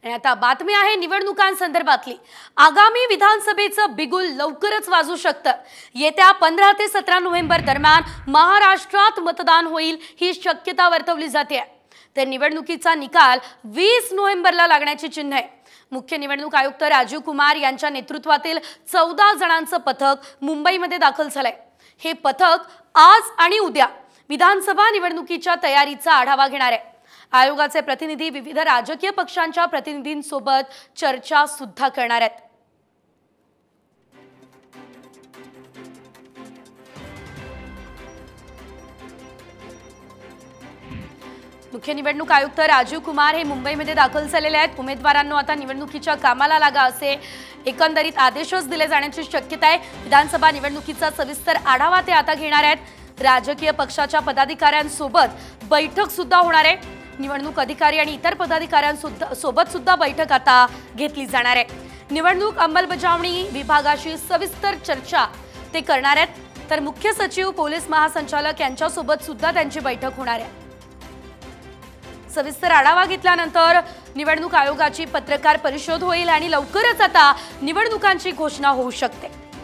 आणि आता बातमी आहे निवडणुकांसंदर्भातली। आगामी विधानसभेचं बिगुल लवकरच वाजू शकतं। येत्या 15 ते 17 नोव्हेंबर दरम्यान महाराष्ट्रात मतदान होईल ही शक्यता वर्तवली जाते। तर निवडणुकीचा निकाल 20 नोव्हेंबरला लागण्याची चिन्ह आहे। मुख्य निवडणूक आयुक्त राजीव कुमार यांच्या नेतृत्वातील 14 जणांचं पथक मुंबईमध्ये दाखल झालंय। हे पथक आज आणि उद्या विधानसभा निवडणुकीच्या तयारीचा आढावा घेणार आहे। आयोगाचे प्रतिनिधी विविध राजकीय पक्षांच्या प्रतिनिधींसोबत चर्चा सुद्धा करणार आहेत। मुख्य निवडणूक आयुक्त राजीव कुमार हे मुंबईमध्ये दाखल झालेले आहेत। उमेदवारांना आता निवडणुकीच्या कामाला लागा असे एकंदरीत आदेशच दिले जाण्याची शक्यता आहे। विधानसभा निवडणुकीचा सविस्तर आढावा ते आता घेणार आहेत। राजकीय पक्षाच्या पदाधिकाऱ्यांसोबत बैठक सुद्धा होणार आहे। निवडणूक अधिकारी आणि इतर पदाधिकाऱ्यांसोबत सुद्धा बैठक आता घेतली जाणार आहे। निवडणूक अंमलबजावणी विभागाशी सविस्तर चर्चा ते करणार आहेत। तर मुख्य सचिव पोलीस महासंचालक यांच्यासोबत सुद्धा त्यांची बैठक होणार आहे। सविस्तर आढावा घेतल्यानंतर निवडणूक आयोगाची पत्रकार परिषद होईल आणि लवकरच आता निवडणुकांची घोषणा होऊ शकते।